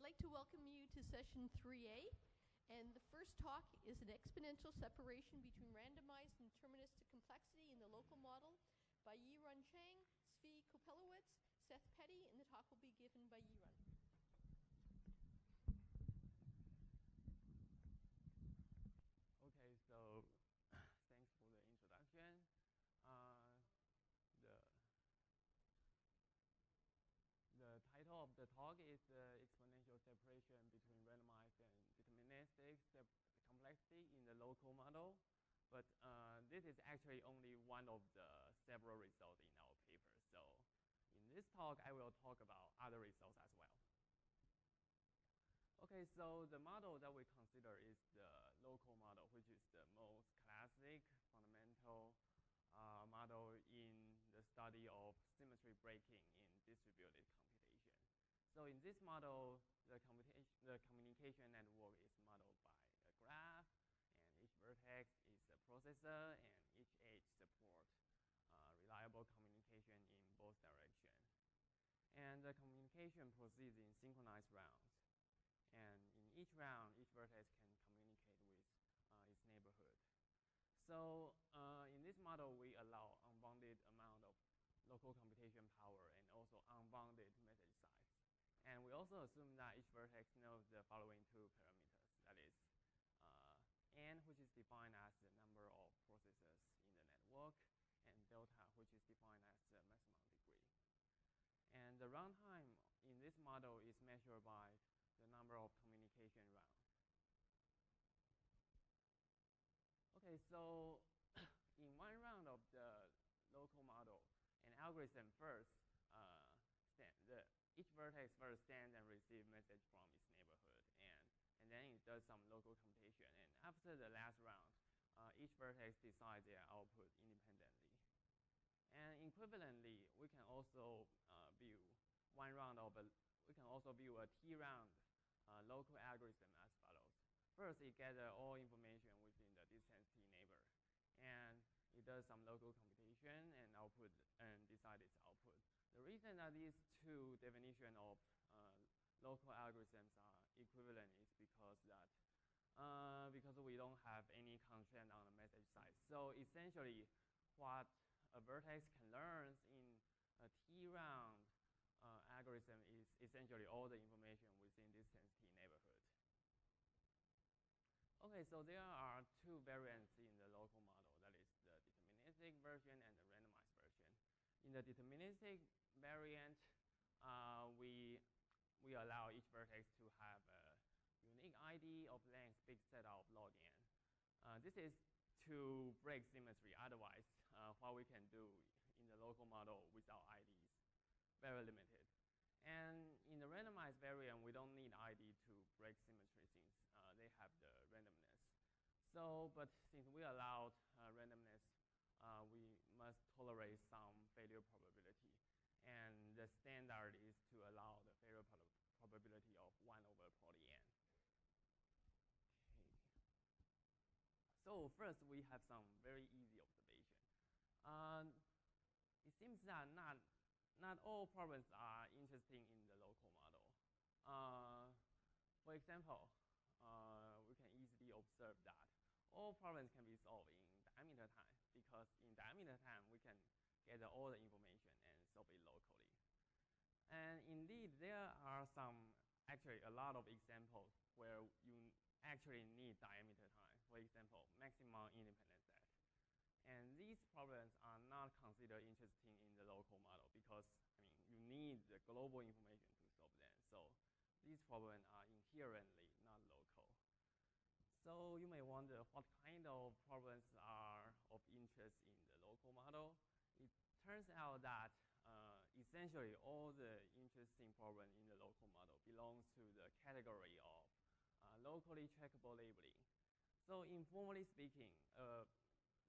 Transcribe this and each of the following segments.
I'd like to welcome you to session 3A. And the first talk is an exponential separation between randomized and deterministic complexity in the local model by Yi-Run Chang, Zvi Kopelowitz, Seth Petty, and the talk will be given by Yi-Run. Okay, so thanks for the introduction. The title of the talk is exponential separation between randomized and deterministic complexity in the local model. But this is actually only one of the several results in our paper. So in this talk, I will talk about other results as well. Okay, so the model that we consider is the local model, which is the most classic fundamental model in the study of symmetry breaking in distributed computation. So in this model, the communication network is modeled by a graph, and each vertex is a processor, and each edge supports reliable communication in both directions. And the communication proceeds in synchronized rounds. And in each round, each vertex can communicate with its neighborhood. So in this model, we allow unbounded amount of local computation power and also unbounded message size. And we also assume that each vertex knows the following two parameters. That is n, which is defined as the number of processors in the network, and delta, which is defined as the maximum degree. And the runtime in this model is measured by the number of communication rounds. Okay, so in one round of the local model, an algorithm first each vertex first sends and receives message from its neighborhood, and then it does some local computation. And after the last round, each vertex decides their output independently. And equivalently, we can also view a T-round local algorithm as follows. First, it gathers all information within the distance T neighbor, and it does some local computation and decide its output. The reason that these two definitions of local algorithms are equivalent is because we don't have any constraint on the message size. So essentially, what a vertex can learn in a T-round algorithm is essentially all the information within distance T neighborhood. Okay, so there are two variants in the local model. That is the deterministic version and the randomized version. In the deterministic variant, we allow each vertex to have a unique ID of length big set of log n. This is to break symmetry. Otherwise, what we can do in the local model without ID is very limited. And in the randomized variant, we don't need ID to break symmetry since they have the randomness. So, but since we allowed randomness, we must tolerate some failure probability. And the standard is to allow the failure probability of 1 over poly n. Okay. So first, we have some very easy observation. It seems that not all problems are interesting in the local model. For example, we can easily observe that all problems can be solved in diameter time, because in diameter time, we can gather all the information and solve it locally. And indeed, there are actually a lot of examples where you actually need diameter time. For example, maximum independent set. And these problems are not considered interesting in the local model because, you need the global information to solve them. So these problems are inherently not local. So you may wonder what kind of problems are of interest in the local model. It turns out that essentially all the interesting problems in the local model belongs to the category of locally checkable labeling. So informally speaking,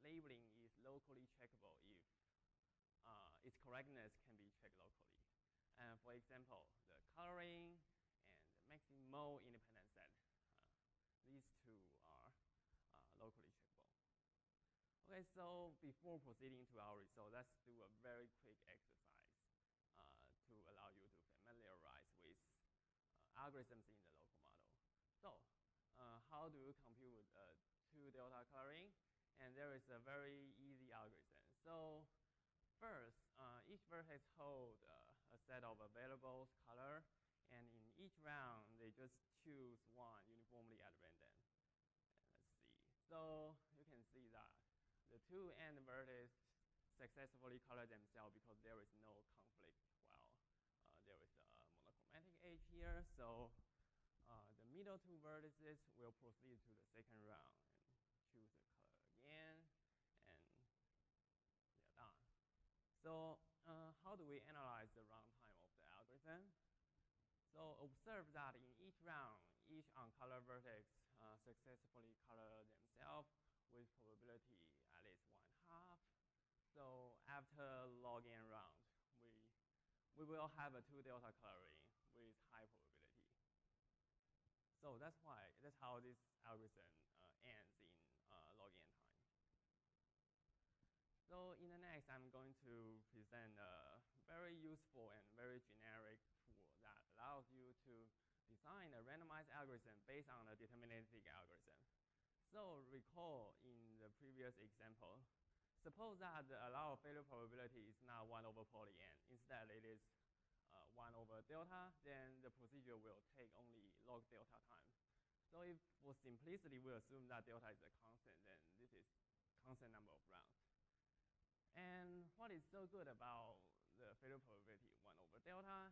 labeling is locally checkable if its correctness can be checked locally. And for example, the coloring and the maximal independent set, these two are locally checkable. Okay, so before proceeding to our result, let's do a very quick exercise to allow you to familiarize with algorithms in the local model. So how do you compute 2 delta coloring? And there is a very easy algorithm. So first, each vertex holds a set of available color, and in each round, they just choose one uniformly at random. And let's see. So you can see that the 2 end vertices successfully color themselves because there is no conflict. Well, there is a monochromatic edge here, so the middle 2 vertices will proceed to the second round and choose the color again, and they're done. So how do we analyze the runtime of the algorithm? So observe that in each round, each uncolor vertex successfully color themselves with probability at least 1/2. So after log n round, we will have a 2 delta coloring with high probability. So that's how this algorithm ends in log n time. So in the next, I'm going to present a very useful and very generic tool that allows you to design a randomized algorithm based on a deterministic algorithm. So recall in the previous example, suppose that the allowed failure probability is not 1 over poly n. Instead, it is 1 over delta. Then the procedure will take only log delta time. So if for simplicity we assume that delta is a constant, then this is constant number of rounds. And what is so good about the failure probability 1 over delta?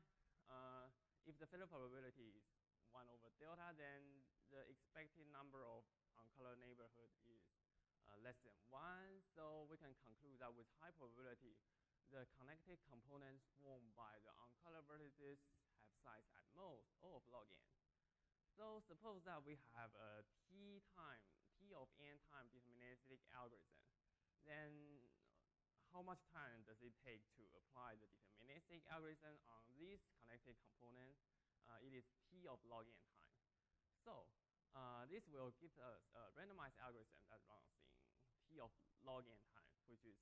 If the failure probability is 1 over delta, then the expected number of uncolored neighborhood is less than 1. So we can conclude that with high probability, the connected components formed by the uncolored vertices have size at most O of log n. So suppose that we have a T of n time deterministic algorithm. Then how much time does it take to apply the deterministic algorithm on these connected components? It is T of log n time. So this will give us a randomized algorithm that runs in T of log n time, which is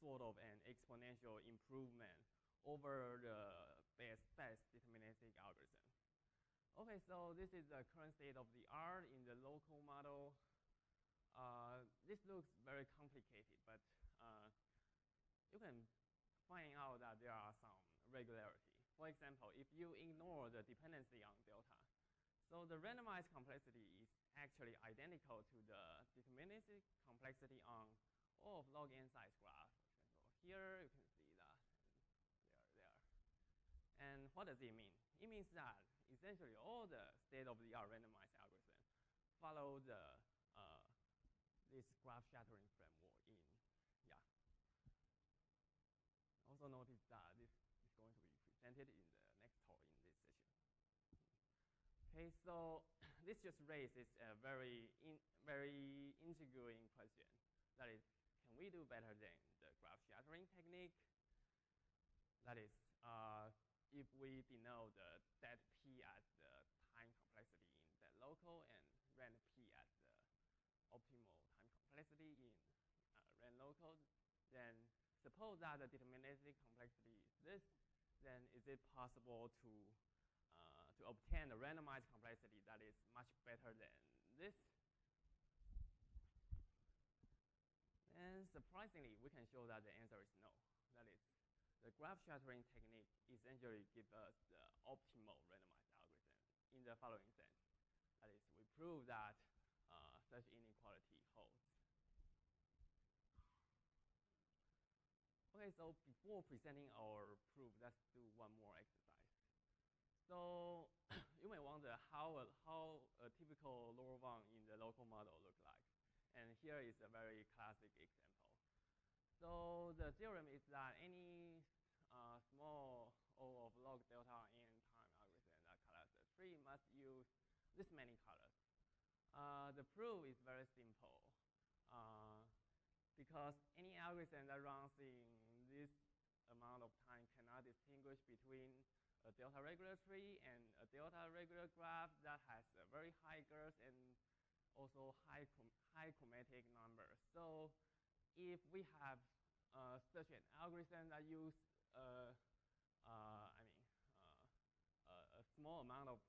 sort of an exponential improvement over the best deterministic algorithm. Okay, so this is the current state of the art in the local model. This looks very complicated, but you can find out that there are some regularity. For example, if you ignore the dependency on delta, so the randomized complexity is actually identical to the deterministic complexity on O of log n size graph. For example, here you can see that there. And what does it mean? It means that essentially all the state-of-the-art randomized algorithms follow this graph shattering framework in, yeah. Also notice that this is going to be presented in the next talk in this session. Okay, so this just raises a very intriguing question. That is, can we do better than the graph shattering technique? That is, if we denote the that P as the time complexity in that local and rand P as the optimal time complexity in rand local, then suppose that the deterministic complexity is this, then is it possible to obtain a randomized complexity that is much better than this? And surprisingly, we can show that the answer is no. That is, the graph shattering technique essentially gives us the optimal randomized algorithm in the following sense. That is, we prove that such inequality holds. Okay, so before presenting our proof, let's do one more exercise. So you may wonder how a typical lower bound in the local model looks like. And here is a very classic example. So the theorem is that any small O of log delta n time algorithm that colors a tree must use this many colors. The proof is very simple because any algorithm that runs in this amount of time cannot distinguish between a delta regular tree and a delta regular graph that has a very high girth and also high chromatic number. So if we have such an algorithm that use a small amount of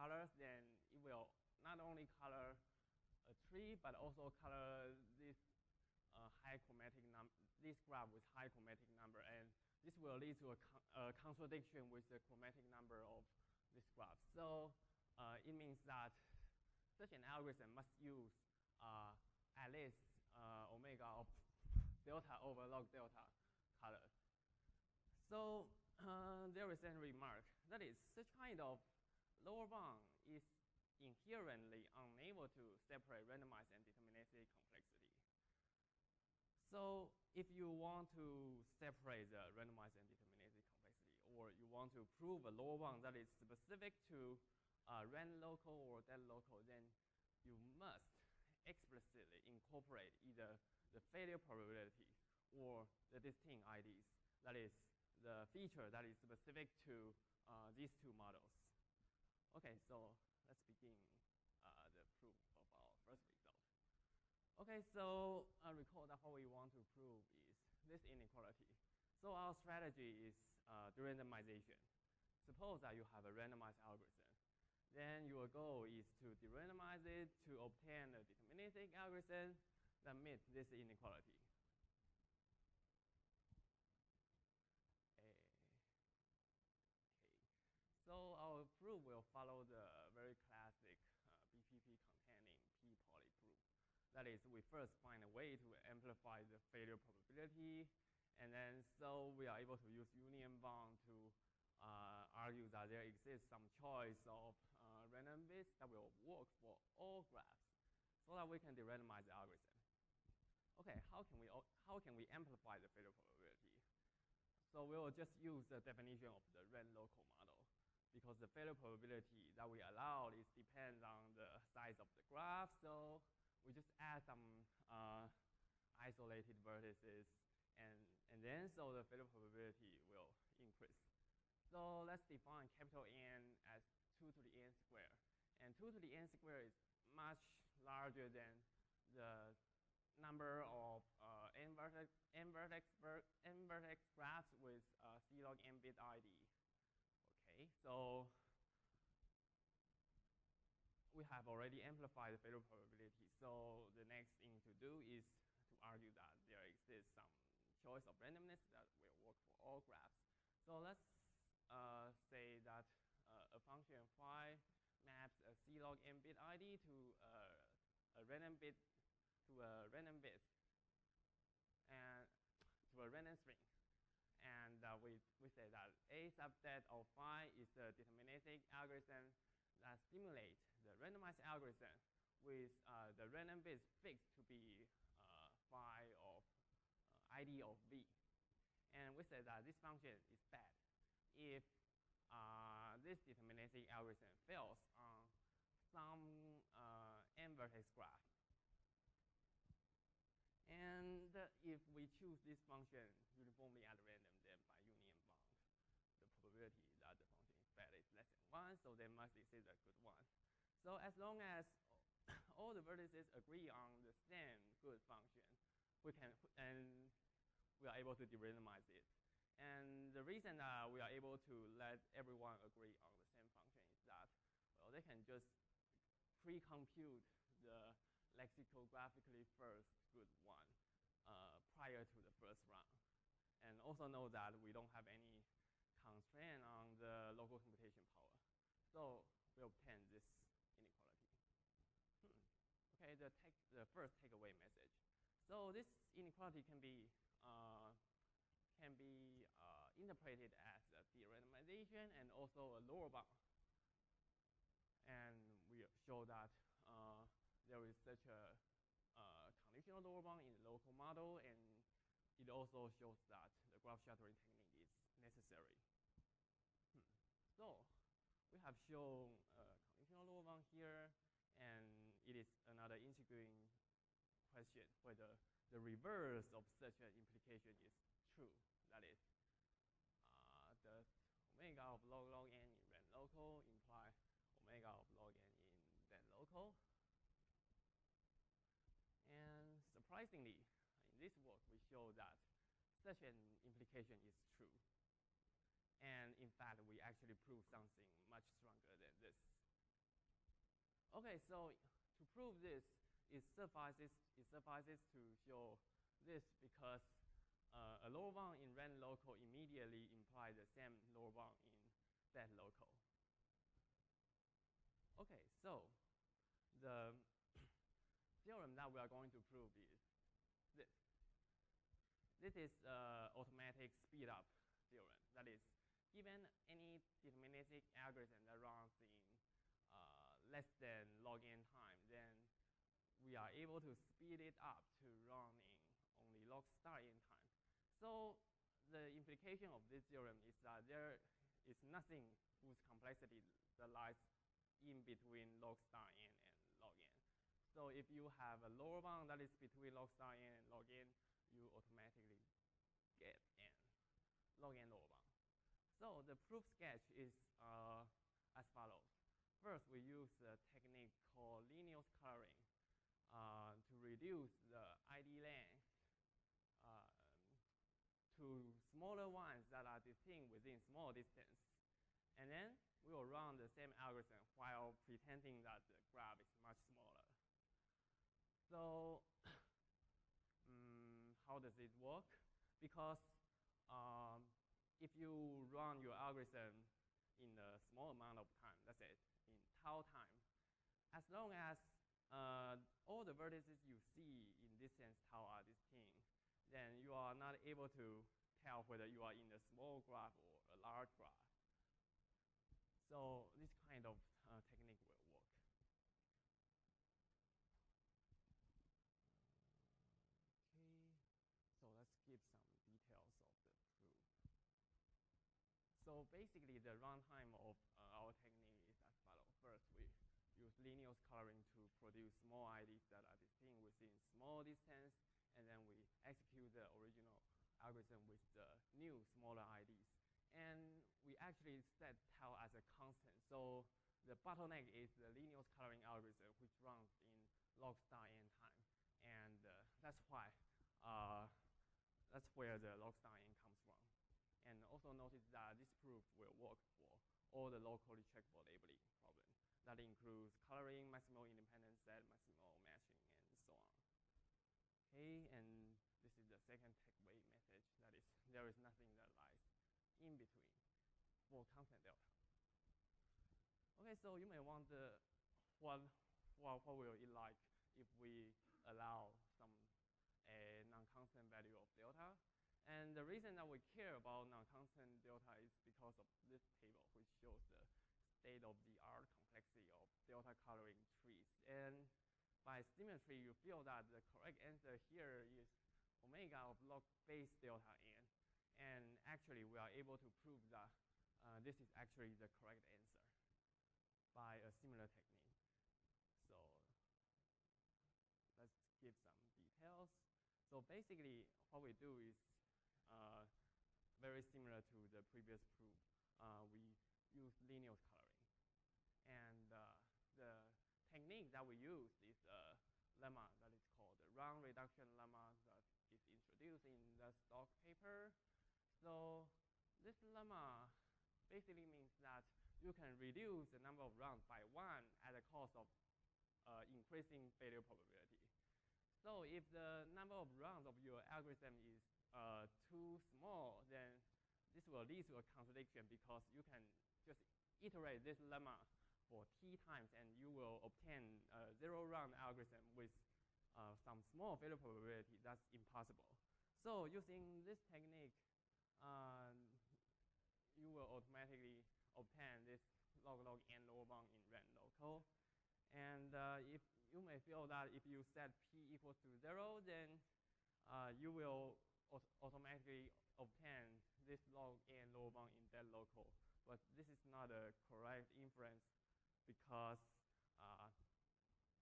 colors, then it will not only color a tree, but also color this high chromatic number, this graph with high chromatic number, and this will lead to a contradiction with the chromatic number of this graph. So it means that such an algorithm must use at least omega of delta over log delta colors. So there is a remark that is such kind of lower bound is inherently unable to separate randomized and deterministic complexity. So if you want to separate the randomized and deterministic complexity, or you want to prove a lower bound that is specific to ran local or dead local, then you must explicitly incorporate either the failure probability or the distinct IDs, that is the feature that is specific to these two models. Okay, so let's begin the proof of our first result. Okay, so recall that what we want to prove is this inequality. So our strategy is de-randomization. Suppose that you have a randomized algorithm. Then your goal is to de-randomize it to obtain a deterministic algorithm that meets this inequality. So our proof will follow the very classic BPP containing p-poly proof. That is, we first find a way to amplify the failure probability, and then so we are able to use union bound to argue that there exists some choice of random bits that will work for all graphs, so that we can de-randomize the algorithm. Okay, how can we amplify the failure probability? So we will just use the definition of the ran local model, because the failure probability that we allow is depends on the size of the graph. So we just add some isolated vertices, and then so the failure probability will increase. So let's define capital N as 2 to the n squared. And 2 to the n squared is much larger than the number of n vertex graphs with C log n bit ID. Okay, so we have already amplified the failure probability. So the next thing to do is to argue that there exists some choice of randomness that will work for all graphs. So let's say that a function phi maps a C log n bit ID to a random bit and to a random string. And we say that a subset of phi is a deterministic algorithm that stimulates the randomized algorithm with the random bits fixed to be phi of ID of v. And we say that this function is bad if this deterministic algorithm fails on some n vertex graph. And if we choose this function uniformly at random, then by union bound, the probability that the function is bad is less than 1, so they must exist a good one. So as long as all the vertices agree on the same good function, we are able to de-randomize it. And the reason that we are able to let everyone agree on the same function is that, well, they can just pre-compute the lexicographically first good one prior to the first round. And also know that we don't have any constraint on the local computation power. So we obtain this inequality. Okay, the first takeaway message. So this inequality can be interpreted as a de-randomization and also a lower bound. And we show that there is such a conditional lower bound in the local model, and it also shows that the graph shuttering technique is necessary. So we have shown a conditional lower bound here, and it is another integrating question whether the reverse of such an implication is true. That is, does omega of log n in ran local imply omega of log n in dead local? And surprisingly, in this work, we show that such an implication is true. And in fact, we actually prove something much stronger than this. Okay, so to prove this, it suffices to show this because a lower bound in rand local immediately implies the same lower bound in that local. Okay, so the theorem that we are going to prove is this. This is automatic speed up theorem. That is, given any deterministic algorithm that runs in less than log n time, then we are able to speed it up to run in only log star n time. So the implication of this theorem is that there is nothing whose complexity that lies in between log star n and log n. So if you have a lower bound that is between log star n and log n, you automatically get n, log n lower bound. So the proof sketch is as follows. First, we use a technique called linear coloring to reduce the ID length to smaller ones that are distinct within small distance. And then we will run the same algorithm while pretending that the graph is much smaller. So how does it work? Because if you run your algorithm in a small amount of time, let's say in tau time, as long as all the vertices you see in distance tau are distinct, then you are not able to tell whether you are in a small graph or a large graph. So this kind of technique will work. Okay, so let's give some details of the proof. So basically, the runtime of our technique is as follows. First, we use linear coloring to produce small IDs that are distinct within small distance, and then we execute the original algorithm with the new smaller IDs. And we actually set tau as a constant. So the bottleneck is the linear coloring algorithm, which runs in log star n time. And that's why, that's where the log star n comes from. And also notice that this proof will work for all the locally checkable labeling problem. That includes coloring, maximal independent set, maximal matching, and so on. Okay, and this is the second takeaway message. That is, there is nothing that lies in between for constant delta. Okay, so you may wonder what will it like if we allow some non-constant value of delta. And the reason that we care about non-constant delta is because of this table, which shows the state-of-the-art complexity of delta coloring trees. And by symmetry, you feel that the correct answer here is omega of log base delta n. And actually, we are able to prove that this is actually the correct answer by a similar technique. So let's give some details. So basically, what we do is very similar to the previous proof. We use linear coloring. And the technique that we use is a lemma that is called the round reduction lemma that is introduced in the Stock paper. So this lemma basically means that you can reduce the number of rounds by 1 at the cost of increasing failure probability. So if the number of rounds of your algorithm is too small, then this will lead to a contradiction because you can just iterate this lemma for t times and you will obtain a 0-round algorithm with some small failure probability. That's impossible. So using this technique, you will automatically obtain this log n lower bound in rand local. And if you may feel that if you set p equals to 0, then you will automatically obtain this log n lower bound in that local. But this is not a correct inference because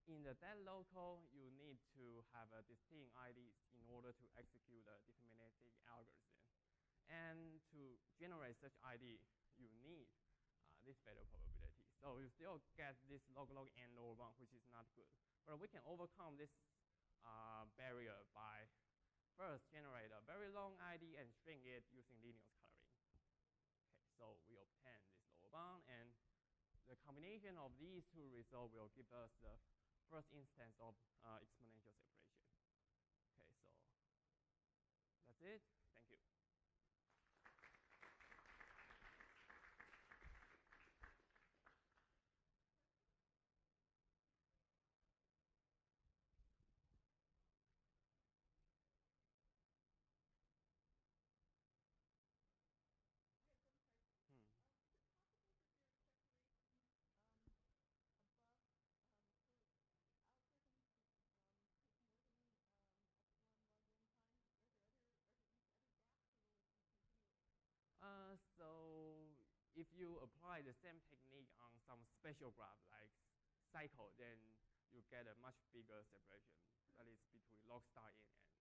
in the dead local, you need to have a distinct IDs in order to execute a deterministic algorithm. And to generate such ID, you need this failure probability. So you still get this log n lower bound, which is not good. But we can overcome this barrier by first generate a very long ID and string it using linear coloring. Okay, so we obtain this lower bound, and the combination of these two results will give us the first instance of exponential separation. Okay, so that's it. Thank you. So if you apply the same technique on some special graph like cycle, then you get a much bigger separation, that is between log star n and